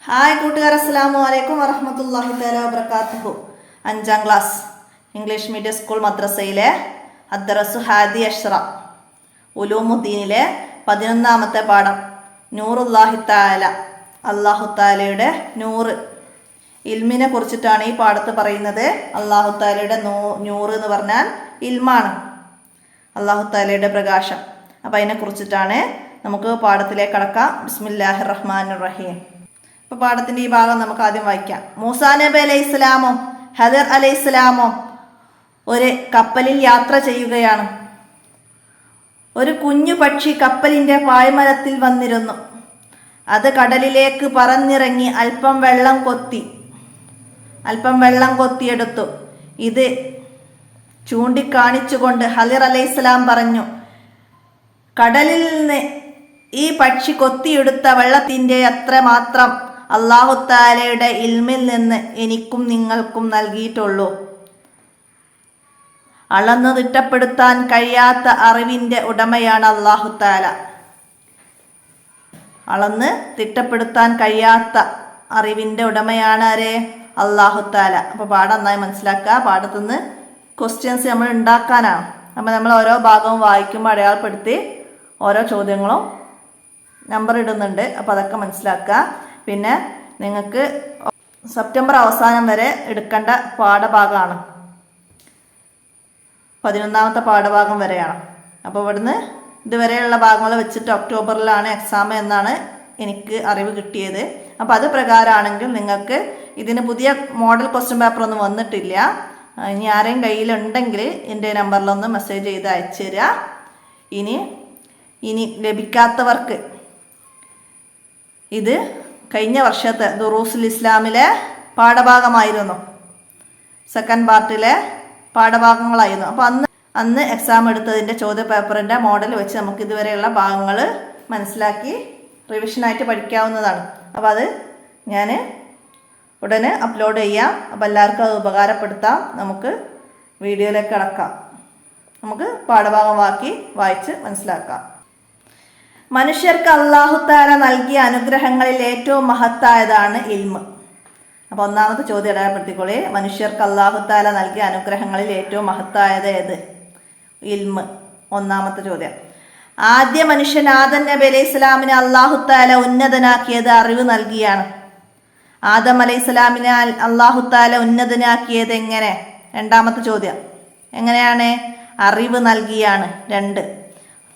Hi കൂട്ടുകാർ, അസ്സലാമു അലൈക്കും വറഹ്മത്തുള്ളാഹി തആല വബറകാതുഹു. 5ാം ക്ലാസ് ഇംഗ്ലീഷ് മീഡിയം സ്കൂൾ മദ്രസയിലെ അദ്ദറസു ഹാദി അഷ്റ ഉലൂമുദ്ദീനിലെ 11ാമത്തെ പാഠം നൂറുല്ലാഹി തആല, അല്ലാഹു തആലയുടെ നൂറ്, ഇൽമിനെ കുറിച്ചിട്ടാണ് ഈ പാഠത്ത് പറയുന്നത്. അല്ലാഹു തആലയുടെ നൂറ് എന്ന് പറഞ്ഞാൽ ഇൽമാണ്, അല്ലാഹു തആലയുടെ പ്രകാശം. അപ്പം അതിനെ കുറിച്ചിട്ടാണ്. നമുക്ക് പാഠത്തിലേക്ക് കടക്കാം. ബിസ്മില്ലാഹിർ റഹ്മാനിർ റഹീം. അപ്പോൾ പാഠത്തിൻ്റെ ഈ ഭാഗം നമുക്ക് ആദ്യം വായിക്കാം. മൂസാ നബി അലൈഹി ഇസ്ലാമും ഹദർ അലൈഹി ഇസ്ലാമും ഒരു കപ്പലിൽ യാത്ര ചെയ്യുകയാണ്. ഒരു കുഞ്ഞു പക്ഷി കപ്പലിൻ്റെ പായ്മരത്തിൽ വന്നിരുന്നു. അത് കടലിലേക്ക് പറന്നിറങ്ങി അല്പം വെള്ളം കൊത്തിയെടുത്തു. ഇത് ചൂണ്ടിക്കാണിച്ചുകൊണ്ട് ഹദർ അലൈഹി ഇസ്ലാം പറഞ്ഞു, കടലിൽ നിന്ന് ഈ പക്ഷി കൊത്തിയെടുത്ത വെള്ളത്തിൻ്റെ അത്രമാത്രം അല്ലാഹു തആലയുടെ ഇൽമിൽ നിന്ന് എനിക്കും നിങ്ങൾക്കും നൽകിയിട്ടുള്ളൂ. അളന്ന് തിട്ടപ്പെടുത്താൻ കഴിയാത്ത അറിവിൻ്റെ ഉടമയാണ് അല്ലാഹു തആല. അളന്ന് തിട്ടപ്പെടുത്താൻ കഴിയാത്ത അറിവിൻ്റെ ഉടമയാണ് ആരെ? അല്ലാഹു തആല. അപ്പോൾ പാഠം നന്നായി മനസ്സിലാക്കുക. പാഠത്തുനിന്ന് ക്വസ്റ്റ്യൻസ് നമ്മൾ ഉണ്ടാക്കാനാണ്. അപ്പോൾ നമ്മൾ ഓരോ ഭാഗവും വായിക്കുമ്പോൾ അടയാളപ്പെടുത്തി ഓരോ ചോദ്യങ്ങളും നമ്പർ ഇടുന്നുണ്ട്. അപ്പോൾ അതൊക്കെ മനസ്സിലാക്കുക. പിന്നെ നിങ്ങൾക്ക് സെപ്റ്റംബർ അവസാനം വരെ എടുക്കേണ്ട പാഠഭാഗമാണ്, 11ാമത്തെ പാഠഭാഗം വരെയാണ്. അപ്പോൾ ഇവിടുന്ന് ഇതുവരെയുള്ള ഭാഗങ്ങൾ വെച്ചിട്ട് ഒക്ടോബറിലാണ് എക്സാം എന്നാണ് എനിക്ക് അറിവ് കിട്ടിയത്. അപ്പോൾ അത് പ്രകാരമാണെങ്കിൽ നിങ്ങൾക്ക് ഇതിന് പുതിയ മോഡൽ ക്വസ്റ്റ്യൻ പേപ്പർ ഒന്നും വന്നിട്ടില്ല. ഇനി ആരെയും കയ്യിലുണ്ടെങ്കിൽ എൻ്റെ നമ്പറിലൊന്ന് മെസ്സേജ് ചെയ്ത് അയച്ചു തരിക. ഇനി ലഭിക്കാത്തവർക്ക് ഇത് കഴിഞ്ഞ വർഷത്തെ ദുറൂസുൽ ഇസ്ലാമിലെ പാഠഭാഗമായിരുന്നു, സെക്കൻഡ് പാർട്ടിലെ പാഠഭാഗങ്ങളായിരുന്നു. അപ്പോൾ അന്ന് എക്സാം എടുത്തതിൻ്റെ ചോദ്യ പേപ്പറിൻ്റെ മോഡൽ വെച്ച് നമുക്ക് ഇതുവരെയുള്ള ഭാഗങ്ങൾ മനസ്സിലാക്കി റിവിഷനായിട്ട് പഠിക്കാവുന്നതാണ്. അപ്പോൾ അത് ഞാൻ ഉടനെ അപ്ലോഡ് ചെയ്യാം. അപ്പോൾ എല്ലാവർക്കും അത് ഉപകാരപ്പെടുത്താം. നമുക്ക് വീഡിയോയിലേക്ക് കടക്കാം. നമുക്ക് പാഠഭാഗം വായിച്ച് മനസ്സിലാക്കാം. മനുഷ്യർക്ക് അല്ലാഹു തആല നൽകിയ അനുഗ്രഹങ്ങളിൽ ഏറ്റവും മഹത്തായതാണ് ഇൽമ്. അപ്പോൾ ഒന്നാമത്തെ ചോദ്യം അടയാളപ്പെടുത്തിക്കോളേ. മനുഷ്യർക്ക് അല്ലാഹു തആല നൽകിയ അനുഗ്രഹങ്ങളിൽ ഏറ്റവും മഹത്തായത് ഏത്? ഇൽമ്. ഒന്നാമത്തെ ചോദ്യം. ആദ്യ മനുഷ്യൻ ആദം നബി അലൈഹി ഇസ്ലാമിനെ അല്ലാഹു തആല ഉന്നതനാക്കിയത് അറിവ് നൽകിയാണ്. ആദം അലൈഹി ഇസ്ലാമിനെ അല്ലാഹു തആല ഉന്നതനാക്കിയത് എങ്ങനെ? രണ്ടാമത്തെ ചോദ്യം. എങ്ങനെയാണ്? അറിവ് നൽകിയാണ്. 2,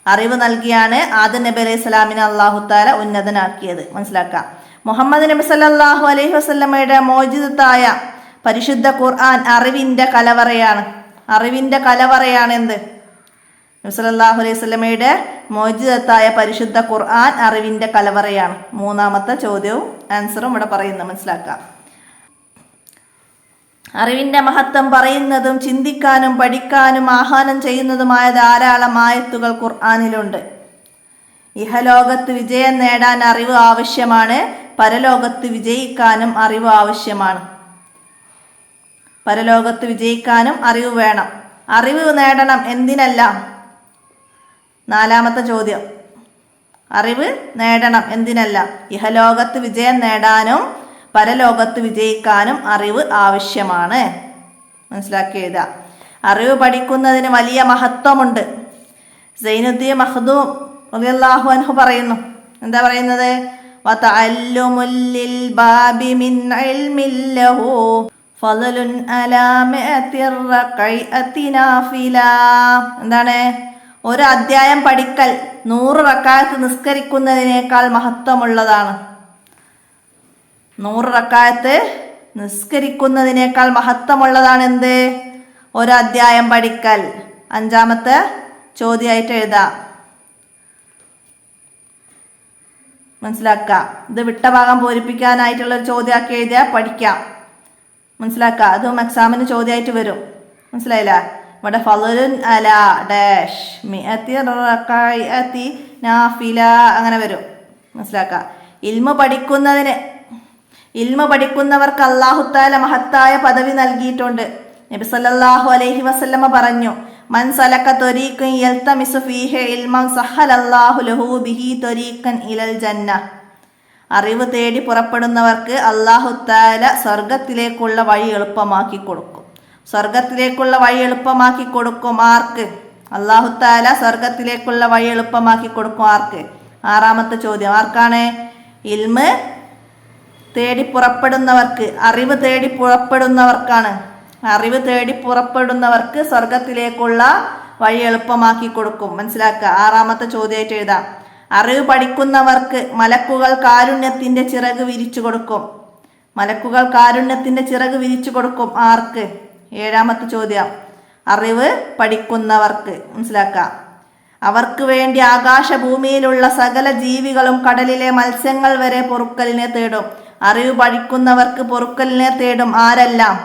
അറിവ് നൽകിയാണ് ആദം നബി അലൈഹി സ്വലാമിനെ അല്ലാഹു തആല ഉന്നതനാക്കിയത്. മനസ്സിലാക്കാം. മുഹമ്മദ് നബി സല്ലല്ലാഹു അലൈഹി വസല്ലമയുടെ മോചിതത്തായ പരിശുദ്ധ ഖുർആൻ അറിവിൻ്റെ കലവറയാണ് എന്ത്? നബി സല്ലല്ലാഹു അലൈഹി വസല്ലമയുടെ മോചിതത്തായ പരിശുദ്ധ ഖുർആൻ അറിവിൻ്റെ കലവറയാണ്. മൂന്നാമത്തെ ചോദ്യവും ആൻസറും ഇവിടെ പറയുന്നത് മനസ്സിലാക്കാം. അറിവിൻ്റെ മഹത്വം പറയുന്നതും ചിന്തിക്കാനും പഠിക്കാനും ആഹ്വാനം ചെയ്യുന്നതുമായ ധാരാളം ആയത്തുകൾ ഖുർആനിലുണ്ട്. ഇഹലോകത്ത് വിജയം നേടാൻ അറിവ് ആവശ്യമാണ്, പരലോകത്ത് വിജയിക്കാനും അറിവ് ആവശ്യമാണ്. പരലോകത്ത് വിജയിക്കാനും അറിവ് വേണം. അറിവ് നേടണം എന്തിനെല്ലാം? നാലാമത്തെ ചോദ്യം. അറിവ് നേടണം എന്തിനെല്ലാം? ഇഹലോകത്ത് വിജയം നേടാനും പരലോകത്ത് വിജയിക്കാനും അറിവ് ആവശ്യമാണ്. മനസ്സിലാക്കി എഴുതുക. അറിവ് പഠിക്കുന്നതിന് വലിയ മഹത്വമുണ്ട്. സൈനുദ്ദീൻ മഖ്ദൂം റളിയല്ലാഹു അൻഹു പറയുന്നു. എന്താ പറയുന്നത്? വതഅല്ലുമുൽ ലിൽ ബാബി മിൻ ഇൽമിൻ ലഹു ഫളലുൻ അലാ മിഅതിർ റകഅതി നാഫില. എന്താണ്? ഒരു അധ്യായം പഠിക്കൽ 100 റക്അത്ത് നിസ്കരിക്കുന്നതിനേക്കാൾ മഹത്വമുള്ളതാണ്. 100 റക്അത്ത് നിസ്കരിക്കുന്നതിനേക്കാൾ മഹത്വമുള്ളതാണ് എന്ത്? ഒരു അധ്യായം പഠിക്കൽ. 5ാമത്തെ ചോദ്യമായിട്ട് എഴുതാം. മനസ്സിലാക്കുക. ഇത് വിട്ട ഭാഗം പൂരിപ്പിക്കാനായിട്ടുള്ളൊരു ചോദ്യമാക്കി എഴുതിയാൽ പഠിക്കാം. മനസ്സിലാക്കുക. അതും എക്സാമിന് ചോദ്യമായിട്ട് വരും. മനസ്സിലായില്ല? ഇവിടെ ഫളലുൻ അലാ ഡാഷ് മിഅതി റകഅതി നാഫില അങ്ങനെ വരും. മനസ്സിലാക്കുക. ഇൽമ പഠിക്കുന്നവർക്ക് അല്ലാഹു തആല മഹത്തായ പദവി നൽകിയിട്ടുണ്ട്. നബി സല്ലല്ലാഹു അലൈഹി വസല്ലമ പറഞ്ഞു, മൻ സലക ത്വരീഖൻ യൽതമിസു ഫീഹി ഇൽമൻ സഹലല്ലാഹു ലഹു ബിഹി ത്വരീഖൻ ഇലൽ ജന്ന. അറിവ് തേടി പുറപ്പെടുന്നവർക്ക് അല്ലാഹു തആല സ്വർഗത്തിലേക്കുള്ള വഴി എളുപ്പമാക്കി കൊടുക്കും. സ്വർഗത്തിലേക്കുള്ള വഴി എളുപ്പമാക്കി കൊടുക്കും ആർക്ക്? അല്ലാഹു തആല സ്വർഗത്തിലേക്കുള്ള വഴി എളുപ്പമാക്കി കൊടുക്കും ആർക്ക്? ആറാമത്തെ ചോദ്യം ആർക്കാണ്? ഇൽമ് തേടി പുറപ്പെടുന്നവർക്ക്, അറിവ് തേടി പുറപ്പെടുന്നവർക്കാണ്. അറിവ് തേടി പുറപ്പെടുന്നവർക്ക് സ്വർഗത്തിലേക്കുള്ള വഴി എളുപ്പമാക്കി കൊടുക്കും. മനസ്സിലാക്കുക. ആറാമത്തെ ചോദ്യമായിട്ട് എഴുതാം. അറിവ് പഠിക്കുന്നവർക്ക് മലക്കുകൾ കാരുണ്യത്തിന്റെ ചിറക് വിരിച്ചു കൊടുക്കും. മലക്കുകൾ കാരുണ്യത്തിന്റെ ചിറക് വിരിച്ചു കൊടുക്കും ആർക്ക്? ഏഴാമത്തെ ചോദ്യം അറിവ് പഠിക്കുന്നവർക്ക്. മനസ്സിലാക്കുക. അവർക്ക് വേണ്ടി ആകാശഭൂമിയിലുള്ള സകല ജീവികളും കടലിലെ മത്സ്യങ്ങൾ വരെ പൊറുക്കലിനെ തേടും. അറിവ് പഠിക്കുന്നവർക്ക് പൊറുക്കലിനെ തേടും ആരെല്ലാം?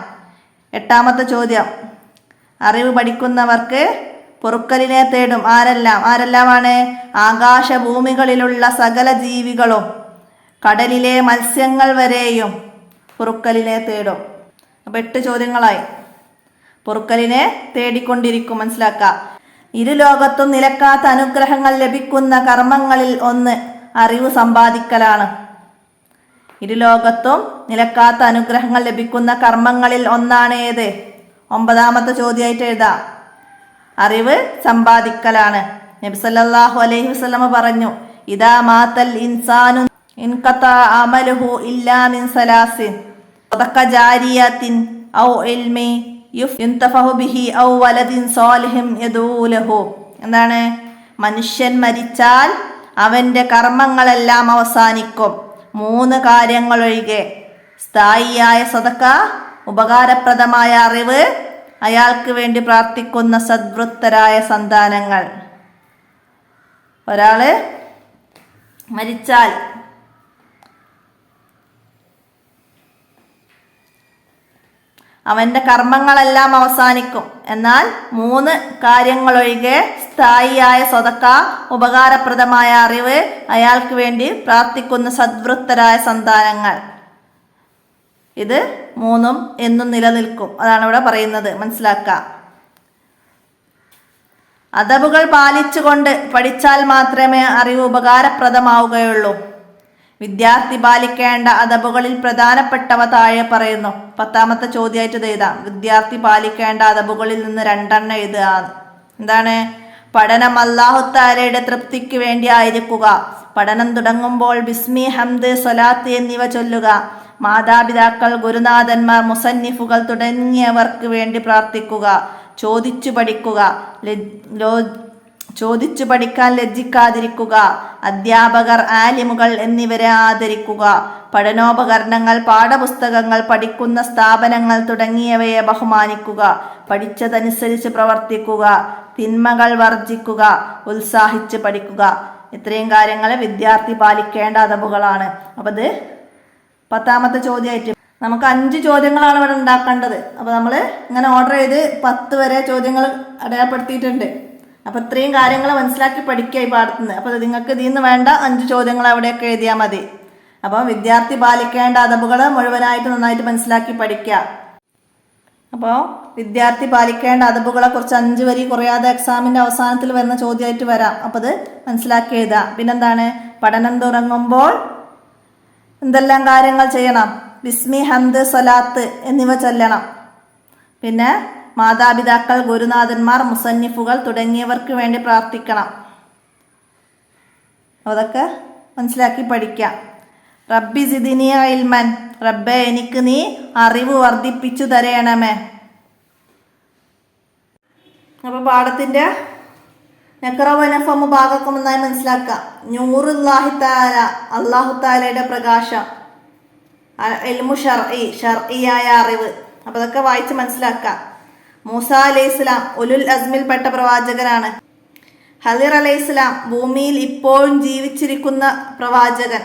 എട്ടാമത്തെ ചോദ്യം അറിവ് പഠിക്കുന്നവർക്ക് പൊറുക്കലിനെ തേടും ആരെല്ലാം? ആരെല്ലാമാണ്? ആകാശഭൂമികളിലുള്ള സകല ജീവികളും കടലിലെ മത്സ്യങ്ങൾ വരെയും പൊറുക്കലിനെ തേടും. അപ്പൊ 8 ചോദ്യങ്ങളായി. പൊറുക്കലിനെ തേടിക്കൊണ്ടിരിക്കും. മനസ്സിലാക്കുക. ഇരുലോകത്തും നിലക്കാത്ത അനുഗ്രഹങ്ങൾ ലഭിക്കുന്ന കർമ്മങ്ങളിൽ ഒന്ന് അറിവ് സമ്പാദിക്കലാണ്. ഇരുലോകത്തും നിലക്കാത്ത അനുഗ്രഹങ്ങൾ ലഭിക്കുന്ന കർമ്മങ്ങളിൽ ഒന്നാണ് ഏത്? 9ാമത്തെ ചോദ്യമായിട്ട് എഴുതാം. അറിവ് സമ്പാദിക്കലാണ്. നബി സല്ലല്ലാഹു അലൈഹി വസല്ലമ പറഞ്ഞു, ഇദാ മാതൽ ഇൻസാനു ഇൻഖതാ അമലുഹു ഇല്ലാ മിൻ സലാസിൻ സദഖ ജാരിയത്തിൻ ഔ ഇൽമി യുൻതഫഉ ബിഹി ഔ വലദിൻ സാലിഹിൻ യദൂ ലഹു. എന്താണ്? മനുഷ്യൻ മരിച്ചാൽ അവന്റെ കർമ്മങ്ങളെല്ലാം അവസാനിക്കും, 3 കാര്യങ്ങൾ ഒഴികെ. സ്ഥായിയായ സദഖ, ഉപകാരപ്രദമായ അറിവ്, അയാൾക്ക് വേണ്ടി പ്രാർത്ഥിക്കുന്ന സദ്വൃത്തരായ സന്താനങ്ങൾ. ഒരാള് മരിച്ചാൽ അവന്റെ കർമ്മങ്ങളെല്ലാം അവസാനിക്കും, എന്നാൽ 3 കാര്യങ്ങളൊഴികെ സ്ഥായിയായ സദഖ, ഉപകാരപ്രദമായ അറിവ്, അയാൾക്ക് വേണ്ടി പ്രാർത്ഥിക്കുന്ന സദ്വൃത്തരായ സന്താനങ്ങൾ. ഇത് 3 എന്നും നിലനിൽക്കും. അതാണ് ഇവിടെ പറയുന്നത്. മനസ്സിലാക്കുക. അദബുകൾ പാലിച്ചുകൊണ്ട് പഠിച്ചാൽ മാത്രമേ അറിവ് ഉപകാരപ്രദമാവുകയുള്ളൂ. വിദ്യാർത്ഥി പാലിക്കേണ്ട അദബുകളിൽ പ്രധാനപ്പെട്ടവ താഴെ പറയുന്നു. 10ാമത്തെ ചോദ്യമായിട്ട് എഴുതാം. വിദ്യാർത്ഥി പാലിക്കേണ്ട അദബുകളിൽ നിന്ന് 2 എഴുതുക. എന്താണ്? പഠനം അല്ലാഹു തആലയുടെ തൃപ്തിക്ക് വേണ്ടി ആയിരിക്കുക. പഠനം തുടങ്ങുമ്പോൾ ബിസ്മി, ഹംദ്, സ്വലാത്ത് എന്നിവ ചൊല്ലുക. മാതാപിതാക്കൾ, ഗുരുനാഥന്മാർ, മുസന്നിഫുകൾ തുടങ്ങിയവർക്ക് വേണ്ടി പ്രാർത്ഥിക്കുക. ചോദിച്ചു പഠിക്കുക. ചോദിച്ചു പഠിക്കാൻ ലജ്ജിക്കാതിരിക്കുക. അധ്യാപകർ, ആലിമുകൾ എന്നിവരെ ആദരിക്കുക. പഠനോപകരണങ്ങൾ, പാഠപുസ്തകങ്ങൾ, പഠിക്കുന്ന സ്ഥാപനങ്ങൾ തുടങ്ങിയവയെ ബഹുമാനിക്കുക. പഠിച്ചതനുസരിച്ച് പ്രവർത്തിക്കുക. തിന്മകൾ വർജിക്കുക. ഉത്സാഹിച്ച് പഠിക്കുക. ഇത്രയും കാര്യങ്ങൾ വിദ്യാർത്ഥി പാലിക്കേണ്ട അദബുകളാണ്. അപ്പോൾ ഇത് 10ാമത്തെ ചോദ്യമായിട്ട് നമുക്ക് 5 ചോദ്യങ്ങളാണ് ഇവിടെ ഉണ്ടാക്കേണ്ടത്. അപ്പോൾ നമ്മൾ ഇങ്ങനെ ഓർഡർ ചെയ്ത് 10 വരെ ചോദ്യങ്ങൾ അടയാളപ്പെടുത്തിയിട്ടുണ്ട്. അപ്പോൾ ഇത്രയും കാര്യങ്ങൾ മനസ്സിലാക്കി പഠിക്കുക ഈ പാഠത്തുനിന്ന്. അപ്പോൾ നിങ്ങൾക്ക് ഇതിൽ നിന്ന് വേണ്ട 5 ചോദ്യങ്ങൾ അവിടെയൊക്കെ എഴുതിയാൽ മതി. അപ്പോൾ വിദ്യാർത്ഥി പാലിക്കേണ്ട അദബുകൾ മുഴുവനായിട്ട് നന്നായിട്ട് മനസ്സിലാക്കി പഠിക്കുക. അപ്പോൾ വിദ്യാർത്ഥി പാലിക്കേണ്ട അദബുകളെ കുറിച്ച് 5 വരി കുറയാതെ എക്സാമിൻ്റെ അവസാനത്തിൽ വരുന്ന ചോദ്യമായിട്ട് വരാം. അപ്പോൾ അത് മനസ്സിലാക്കി എഴുതാം. പിന്നെന്താണ്? പഠനം തുടങ്ങുമ്പോൾ എന്തെല്ലാം കാര്യങ്ങൾ ചെയ്യണം? ബിസ്മി, ഹംദ്, സ്വലാത്ത് എന്നിവ ചൊല്ലണം. പിന്നെ മാതാപിതാക്കൾ, ഗുരുനാഥന്മാർ, മുസന്നിഫുകൾ തുടങ്ങിയവർക്ക് വേണ്ടി പ്രാർത്ഥിക്കണം. അതൊക്കെ മനസ്സിലാക്കി പഠിക്കാം. റബ്ബി സിദിനി ഇൽമൻ, റബ്ബേ എനിക്ക് നീ അറിവ് വർദ്ധിപ്പിച്ചു തരയണമേ. അപ്പോൾ പാഠത്തിൻ്റെ നഖറവനഫമു ഭാഗമൊക്കെ നന്നായി മനസ്സിലാക്കാം. നൂറുല്ലാഹി തആല, അല്ലാഹു തആലയുടെ പ്രകാശം. ഇൽമു ശർഈ, ശർഈയായ അറിവ്. അപ്പോൾ അതൊക്കെ വായിച്ച് മനസ്സിലാക്കാം. മൂസ അലൈഹിസ്സലാം ഉലുൽ അസ്മിൽപ്പെട്ട പ്രവാചകനാണ്. ഹദിർ അലൈഹിസ്സലാം ഭൂമിയിൽ ഇപ്പോഴും ജീവിച്ചിരിക്കുന്ന പ്രവാചകൻ.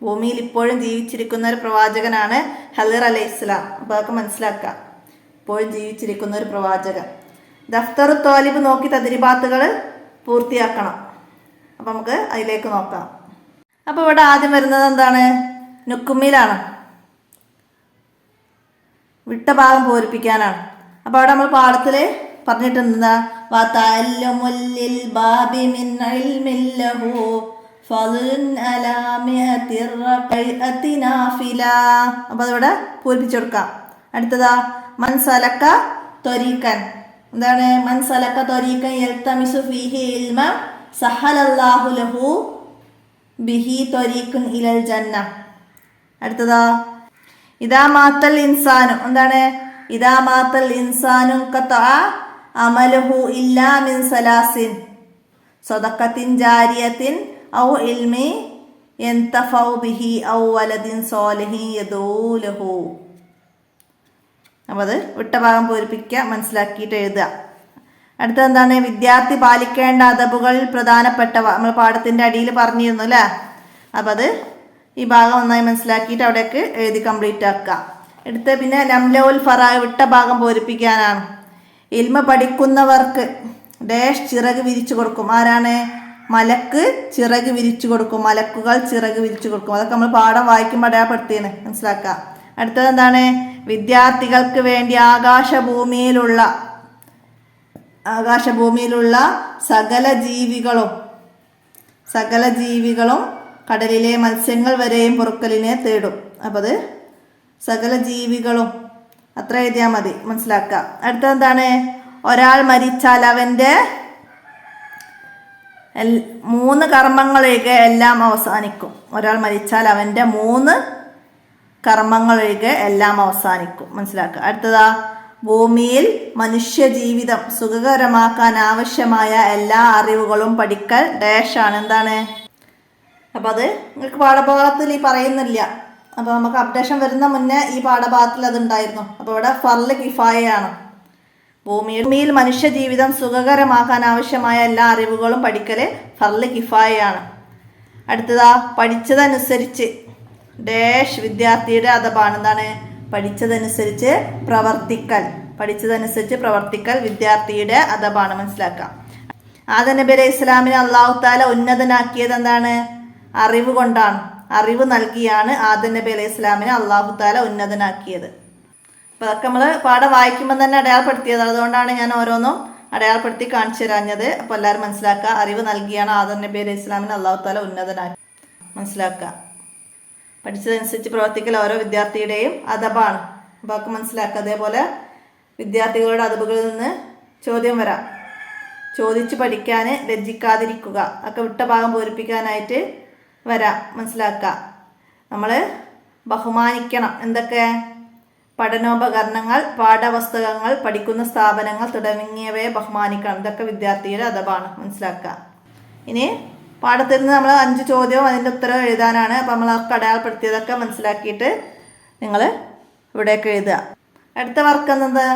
ഭൂമിയിൽ ഇപ്പോഴും ജീവിച്ചിരിക്കുന്ന ഒരു പ്രവാചകനാണ് ഹദിർ അലൈഹിസ്സലാം. അപ്പോൾ അതൊക്കെ മനസ്സിലാക്കാം. ഇപ്പോഴും ജീവിച്ചിരിക്കുന്ന ഒരു പ്രവാചകൻ. ദഫ്തർ ത്വാലിബ് നോക്കി തദ്രിബാത്തുകൾ പൂർത്തിയാക്കണം. അപ്പോൾ നമുക്ക് അതിലേക്ക് നോക്കാം. അപ്പോൾ ഇവിടെ ആദ്യം വരുന്നത് എന്താണ്? നുക്കുമിലാണ്. വിട്ട ഭാഗം പൂരിപ്പിക്കാനാണ്. അപ്പോൾ അവിടെ നമ്മൾ പാഠത്തിൽ പറഞ്ഞിട്ടുണ്ട്, ഫളുൻ അലാ മിഅത്തിർ റകഅത്തി നാഫില. അപ്പോൾ അതിവിടെ പൂരിപ്പിച്ചു കൊടുക്കാം. അടുത്തതാ മൻ സലക ത്വരീഖൻ. എന്താണ്? മൻ സലക ത്വരീഖൻ യൽതമിസു ഫീഹി ഇൽമൻ സഹലല്ലാഹു ലഹു ബിഹി ത്വരീഖുൻ ഇലൽ ജന്ന. അടുത്തതാ ഇദാ മാത്തൽ ഇൻസാനു. എന്താണ്? ഇദാ മാത്തൽ ഇൻസാനു ഖതഅ അമലുഹു ഇല്ലാ മിൻ സലാസിൻ സദഖത്തിൻ ജാരിയത്തിൻ ഔ ഇൽമി യൻതഫഉ ബിഹി ഔ വലദിൻ സ്വാലിഹിൻ യദഊ ലഹു. അപ്പോൾ അത് വിട്ട ഭാഗം പൂരിപ്പിക്കുക, മനസ്സിലാക്കിയിട്ട് എഴുതുക. അടുത്തത് എന്താണ്? വിദ്യാർത്ഥി പാലിക്കേണ്ട അദബുകളിൽ പ്രധാനപ്പെട്ടവ. നമ്മൾ പാഠത്തിൻ്റെ അടിയിൽ പറഞ്ഞിരുന്നു അല്ലേ? അപ്പോൾ അത് ഈ ഭാഗം നന്നായി മനസ്സിലാക്കിയിട്ട് അവിടേക്ക് എഴുതി കംപ്ലീറ്റ് ആക്കുക. എടുത്ത് പിന്നെ ലംലൗൽ ഫറാ വിട്ട ഭാഗം പൂരിപ്പിക്കാനാണ്. ഇൽമ പഠിക്കുന്നവർക്ക് ഡാഷ് ചിറക് വിരിച്ചു കൊടുക്കും. ആരാണ്? മലക്ക് ചിറക് വിരിച്ചു കൊടുക്കും. മലക്കുകൾ ചിറക് വിരിച്ചു കൊടുക്കും. അതൊക്കെ നമ്മൾ പാഠം വായിക്കുമ്പോൾ അടയാളപ്പെടുത്തിയാണ്, മനസ്സിലാക്കുക. അടുത്തത് എന്താണ്? വിദ്യാർത്ഥികൾക്ക് വേണ്ടി ആകാശഭൂമിയിലുള്ള സകല ജീവികളും കടലിലെ മത്സ്യങ്ങൾ വരെയും പൊറുക്കലിനെ തേടും. അപ്പോൾ അത് സകല ജീവികളും അത്ര എഴുതിയാൽ മതി, മനസ്സിലാക്കുക. അടുത്തത് എന്താണ്? ഒരാൾ മരിച്ചാൽ അവൻ്റെ 3 കർമ്മങ്ങളൊഴികെ എല്ലാം അവസാനിക്കും. ഒരാൾ മരിച്ചാൽ അവൻ്റെ 3 കർമ്മങ്ങളൊഴികെ എല്ലാം അവസാനിക്കും, മനസ്സിലാക്കുക. അടുത്തതാ ഭൂമിയിൽ മനുഷ്യ ജീവിതം സുഖകരമാക്കാൻ ആവശ്യമായ എല്ലാ അറിവുകളും പഠിക്കൽ ഡാഷാണ്. എന്താണ്? അപ്പോൾ അത് നിങ്ങൾക്ക് പാഠഭാഗത്തിൽ ഈ പറയുന്നില്ല. അപ്പോൾ നമുക്ക് അപ്ഡേഷൻ വരുന്ന മുന്നേ ഈ പാഠഭാഗത്തിൽ അതുണ്ടായിരുന്നു. അപ്പോൾ ഇവിടെ ഫർള് കിഫായയാണ്. ഭൂമിയിൽ മനുഷ്യ ജീവിതം സുഖകരമാക്കാൻ ആവശ്യമായ എല്ലാ അറിവുകളും പഠിക്കൽ ഫർള് കിഫായയാണ്. അടുത്തതാ പഠിച്ചതനുസരിച്ച് ഡാഷ് വിദ്യാർത്ഥിയുടെ അദബാണ്. എന്താണ്? പഠിച്ചതനുസരിച്ച് പ്രവർത്തിക്കൽ വിദ്യാർത്ഥിയുടെ അദബാണ്, മനസ്സിലാക്കാം. ആദം നബി അലൈഹി ഇസ്ലാമിനെ അല്ലാഹു തആല ഉന്നതനാക്കിയത് എന്താണ്? അറിവ് കൊണ്ടാണ്. അറിവ് നൽകിയാണ് ആദം നബി അലൈഹി ഇസ്ലാമിനെ അല്ലാഹു തആല ഉന്നതനാക്കിയത്. അപ്പോൾ അതൊക്കെ നമ്മൾ പാഠം വായിക്കുമ്പോൾ തന്നെ അടയാളപ്പെടുത്തിയത്. അതുകൊണ്ടാണ് ഞാൻ ഓരോന്നും അടയാളപ്പെടുത്തി കാണിച്ചു തരാഞ്ഞത്. അപ്പോൾ എല്ലാവരും മനസ്സിലാക്കുക. അറിവ് നൽകിയാണ് ആദം നബി അലൈഹി ഇസ്ലാമിനെ അല്ലാഹു തആല ഉന്നതനാക്കി, മനസ്സിലാക്കുക. പഠിച്ചതനുസരിച്ച് പ്രവർത്തിക്കൽ ഓരോ വിദ്യാർത്ഥിയുടെയും അദബാണ്. അപ്പോൾ ഒക്കെ മനസ്സിലാക്കുക. അതേപോലെ വിദ്യാർത്ഥികളുടെ അദബുകളിൽ നിന്ന് ചോദ്യം വരാം. ചോദിച്ച് പഠിക്കാൻ ലജ്ജിക്കാതിരിക്കുക. ഒക്കെ വിട്ട ഭാഗം പൂരിപ്പിക്കാനായിട്ട് വരാം, മനസ്സിലാക്കുക. നമ്മൾ ബഹുമാനിക്കണം. എന്തൊക്കെ? പഠനോപകരണങ്ങൾ, പാഠപുസ്തകങ്ങൾ, പഠിക്കുന്ന സ്ഥാപനങ്ങൾ തുടങ്ങിയവയെ ബഹുമാനിക്കണം. ഇതൊക്കെ വിദ്യാർത്ഥിയുടെ അദബാണ്, മനസ്സിലാക്കുക. ഇനി പാഠത്തിൽ നിന്ന് നമ്മൾ 5 ചോദ്യവും അതിൻ്റെ ഉത്തരവും എഴുതാനാണ്. അപ്പോൾ നമ്മളൊക്കെ അടയാളപ്പെടുത്തിയതൊക്കെ മനസ്സിലാക്കിയിട്ട് നിങ്ങൾ ഇവിടേക്ക് എഴുതുക. അടുത്ത വർക്ക് എന്നത്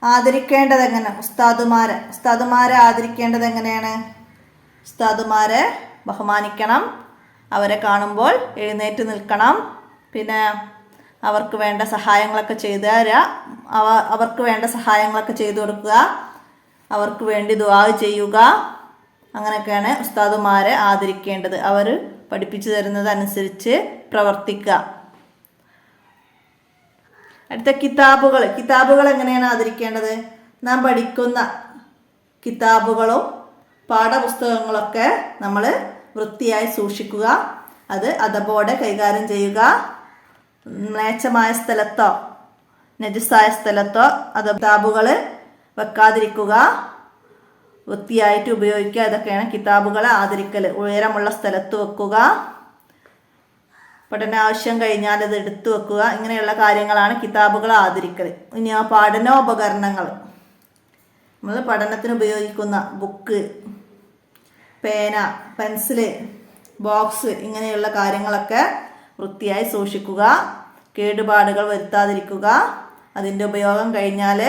ആദരിക്കേണ്ടത് എങ്ങനെ? ഉസ്താദുമാരെ ആദരിക്കേണ്ടത് എങ്ങനെയാണ്? ഉസ്താദുമാരെ ബഹുമാനിക്കണം. അവരെ കാണുമ്പോൾ എഴുന്നേറ്റ് നിൽക്കണം. പിന്നെ അവർക്ക് വേണ്ട സഹായങ്ങളൊക്കെ ചെയ്തു തരിക. അവർക്ക് വേണ്ട സഹായങ്ങളൊക്കെ ചെയ്തു കൊടുക്കുക. അവർക്ക് വേണ്ടി ദുആ ചെയ്യുക. അങ്ങനെയൊക്കെയാണ് ഉസ്താദുമാരെ ആദരിക്കേണ്ടത്. അവർ പഠിപ്പിച്ചു തരുന്നത് അനുസരിച്ച് പ്രവർത്തിക്കുക. അടുത്ത കിതാബുകൾ എങ്ങനെയാണ് ആദരിക്കേണ്ടത്? നാം പഠിക്കുന്ന കിതാബുകളും പാഠപുസ്തകങ്ങളൊക്കെ നമ്മൾ വൃത്തിയായി സൂക്ഷിക്കുക. അത് അദബോടെ കൈകാര്യം ചെയ്യുക. മ്ലേച്ഛമായ സ്ഥലത്തോ നജസായ സ്ഥലത്തോ കിതാബുകൾ വെക്കാതിരിക്കുക. വൃത്തിയായിട്ട് ഉപയോഗിക്കുക. ഇതൊക്കെയാണ് കിതാബുകളെ ആദരിക്കൽ. ഉയരമുള്ള സ്ഥലത്ത് വെക്കുക. പഠനാവശ്യം കഴിഞ്ഞാൽ അത് എടുത്തു വെക്കുക. ഇങ്ങനെയുള്ള കാര്യങ്ങളാണ് കിതാബുകളെ ആദരിക്കൽ. ഇനി ആ പഠനോപകരണങ്ങൾ, നമ്മൾ പഠനത്തിന് ഉപയോഗിക്കുന്ന ബുക്ക്, പേന, പെൻസില്, ബോക്സ്, ഇങ്ങനെയുള്ള കാര്യങ്ങളൊക്കെ വൃത്തിയായി സൂക്ഷിക്കുക. കേടുപാടുകൾ വരുത്താതിരിക്കുക. അതിൻ്റെ ഉപയോഗം കഴിഞ്ഞാൽ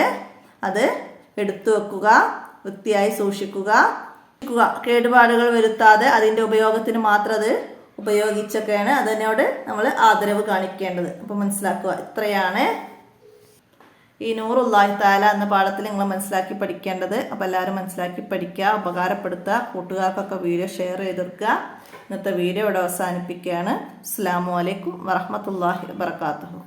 അത് എടുത്തു വെക്കുക. വൃത്തിയായി സൂക്ഷിക്കുക. കേടുപാടുകൾ വരുത്താതെ അതിൻ്റെ ഉപയോഗത്തിന് മാത്രം അത് ഉപയോഗിച്ചൊക്കെയാണ് അതിനോട് നമ്മൾ ആദരവ് കാണിക്കേണ്ടത്. അപ്പോൾ മനസ്സിലാക്കുക. ഇത്രയാണ് ഈ നൂറുല്ലാഹി തആല എന്ന പാഠത്തിൽ നിങ്ങൾ മനസ്സിലാക്കി പഠിക്കേണ്ടത്. അപ്പോൾ എല്ലാവരും മനസ്സിലാക്കി പഠിക്കുക, ഉപകാരപ്പെടുത്തുക. കൂട്ടുകാർക്കൊക്കെ വീഡിയോ ഷെയർ ചെയ്തെടുക്കുക. ഇന്നത്തെ വീഡിയോ ഇവിടെ അവസാനിപ്പിക്കുകയാണ്. അസ്സലാമു അലൈക്കും വറഹ്മത്തുള്ളാഹി വബറകാതുഹു.